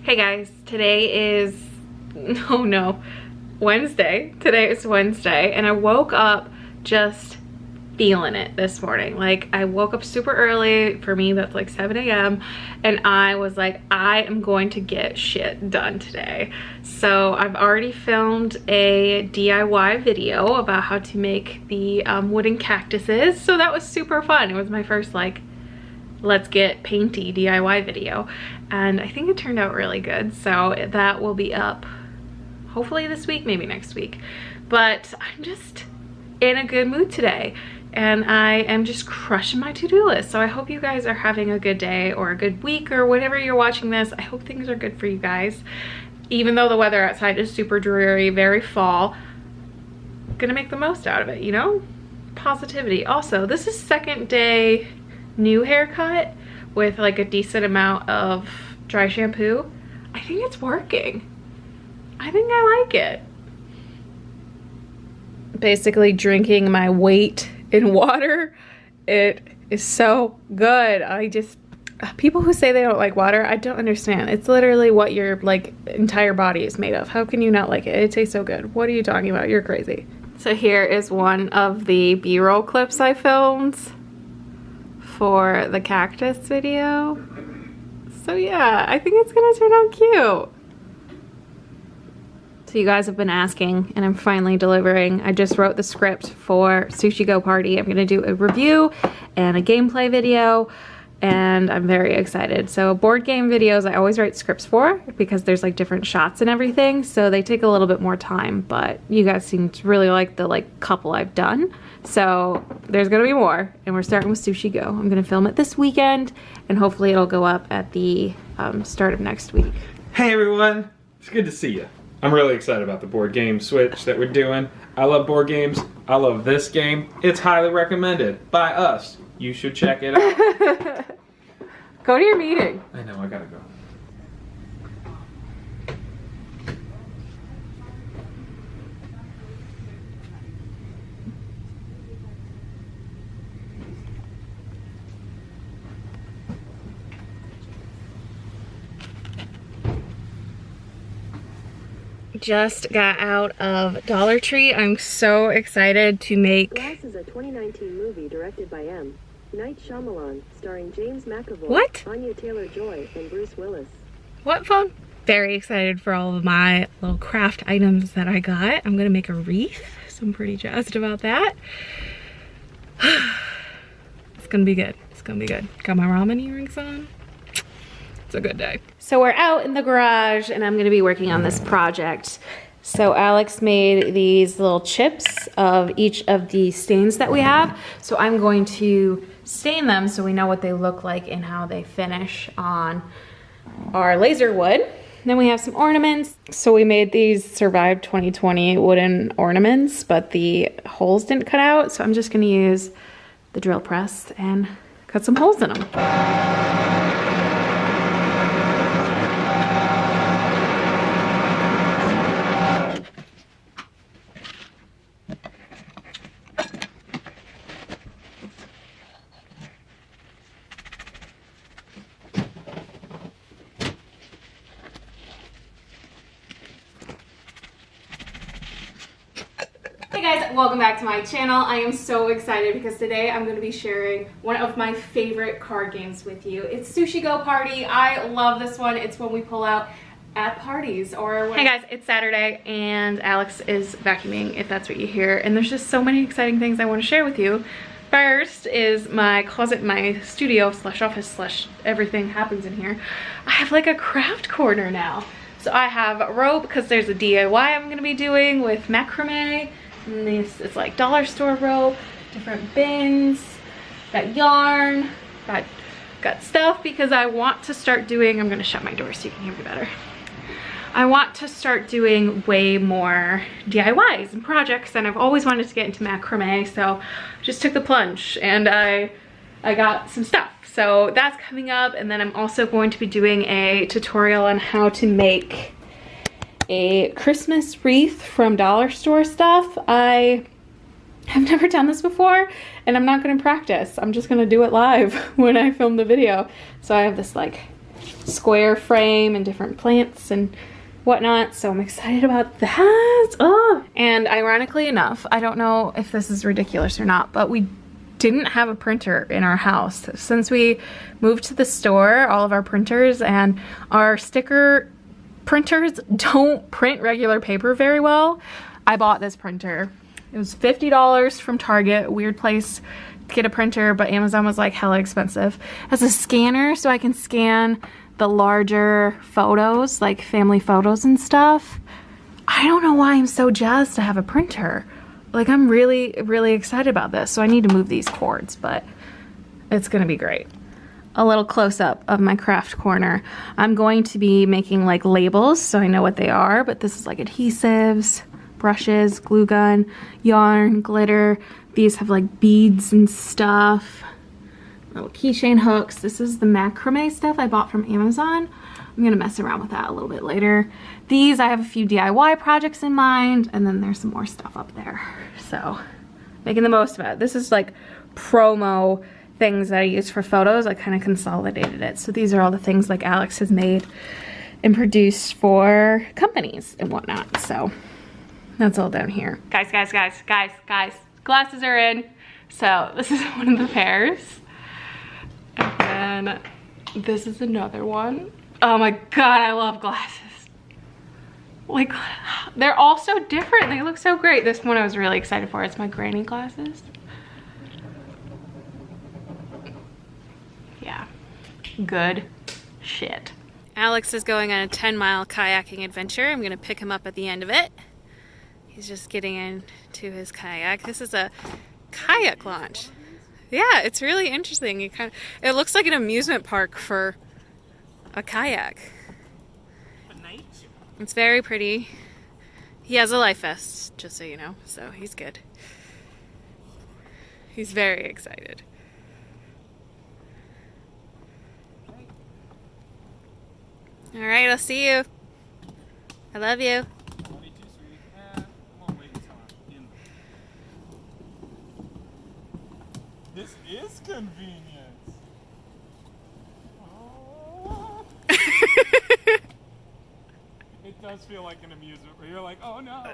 Hey guys, today is, oh no, Wednesday. Today is Wednesday and I woke up just feeling it this morning. Like I woke up super early, for me that's like 7 a.m. and I was like, I am going to get shit done today. So I've already filmed a DIY video about how to make the wooden cactuses. So that was super fun. It was my first like, let's get painty DIY video. And I think it turned out really good. So that will be up hopefully this week, maybe next week. But I'm just in a good mood today. And I am just crushing my to-do list. So I hope you guys are having a good day or a good week or whenever you're watching this. I hope things are good for you guys. Even though the weather outside is super dreary, very fall, I'm gonna make the most out of it, you know? Positivity. Also, this is second day new haircut with like a decent amount of dry shampoo. I think it's working. I think I like it. Basically drinking my weight in water. It is so good. People who say they don't like water, I don't understand. It's literally what your like entire body is made of. How can you not like it? It tastes so good. What are you talking about? You're crazy. So here is one of the B-roll clips I filmed for the cactus video. So yeah, I think it's gonna turn out cute. So you guys have been asking and I'm finally delivering. I just wrote the script for Sushi Go Party. I'm gonna do a review and a gameplay video and I'm very excited. So board game videos I always write scripts for because there's like different shots and everything. So they take a little bit more time, but you guys seem to really like the like couple I've done. So there's gonna be more and we're starting with Sushi Go. I'm gonna film it this weekend and hopefully it'll go up at the start of next week. Hey everyone, it's good to see you. I'm really excited about the board game switch that we're doing. I love board games. I love this game. It's highly recommended by us. You should check it out. Go to your meeting. I know, I gotta go. Just got out of Dollar Tree. I'm so excited to make. Glass is a 2019 movie directed by M. Night Shyamalan, starring James McAvoy, What? Anya Taylor-Joy, and Bruce Willis. What phone? Very excited for all of my little craft items that I got. I'm gonna make a wreath, so I'm pretty jazzed about that. It's gonna be good. It's gonna be good. Got my ramen earrings on. It's a good day. So we're out in the garage and I'm gonna be working on this project. So Alex made these little chips of each of the stains that we have. So I'm going to stain them so we know what they look like and how they finish on our laser wood. Then we have some ornaments. So we made these Survive 2020 wooden ornaments, but the holes didn't cut out. So I'm just gonna use the drill press and cut some holes in them. Hey guys, welcome back to my channel. I am so excited because today I'm going to be sharing one of my favorite card games with you. It's Sushi Go Party. I love this one. It's one we pull out at parties or when... Hey guys, it's Saturday and Alex is vacuuming if that's what you hear. And there's just so many exciting things I want to share with you. First is my closet, my studio slash office slash everything happens in here. I have like a craft corner now. So I have rope because there's a DIY I'm going to be doing with macrame. And this is like dollar store rope, different bins, got yarn, got stuff because I want to start doing, I'm gonna shut my door so you can hear me better. I want to start doing way more DIYs and projects and I've always wanted to get into macrame, so I just took the plunge and I got some stuff. So that's coming up and then I'm also going to be doing a tutorial on how to make a Christmas wreath from dollar store stuff. I have never done this before and I'm not gonna practice. I'm just gonna do it live when I film the video. So I have this like square frame and different plants and whatnot, so I'm excited about that. Oh. And ironically enough, I don't know if this is ridiculous or not, but we didn't have a printer in our house. Since we moved to the store, all of our printers and our sticker printers don't print regular paper very well. I bought this printer. It was $50 from Target, weird place to get a printer, but Amazon was like hella expensive. It has a scanner so I can scan the larger photos, like family photos and stuff. I don't know why I'm so jazzed to have a printer. Like, I'm really, really excited about this. So I need to move these cords, but it's gonna be great. A little close-up of my craft corner. I'm going to be making like labels so I know what they are, but this is like adhesives, brushes, glue gun, yarn, glitter. These have like beads and stuff. Little keychain hooks. This is the macrame stuff I bought from Amazon. I'm gonna mess around with that a little bit later. These, I have a few DIY projects in mind, and then there's some more stuff up there. So, making the most of it. This is like promo things that I use for photos. I kind of consolidated it. So these are all the things like Alex has made and produced for companies and whatnot. So, that's all down here. Guys, glasses are in. So, this is one of the pairs. And then this is another one. Oh my God, I love glasses. Like, they're all so different. They look so great. This one I was really excited for. It's my granny glasses. Yeah, good shit. Alex is going on a 10-mile kayaking adventure. I'm gonna pick him up at the end of it. He's just getting into his kayak. This is a kayak launch. Yeah, it's really interesting. It looks like an amusement park for a kayak. It's very pretty. He has a life vest, just so you know, so he's good. He's very excited. All right, I'll see you. I love you. This is convenient. Oh. It does feel like an amusement where you're like, oh no.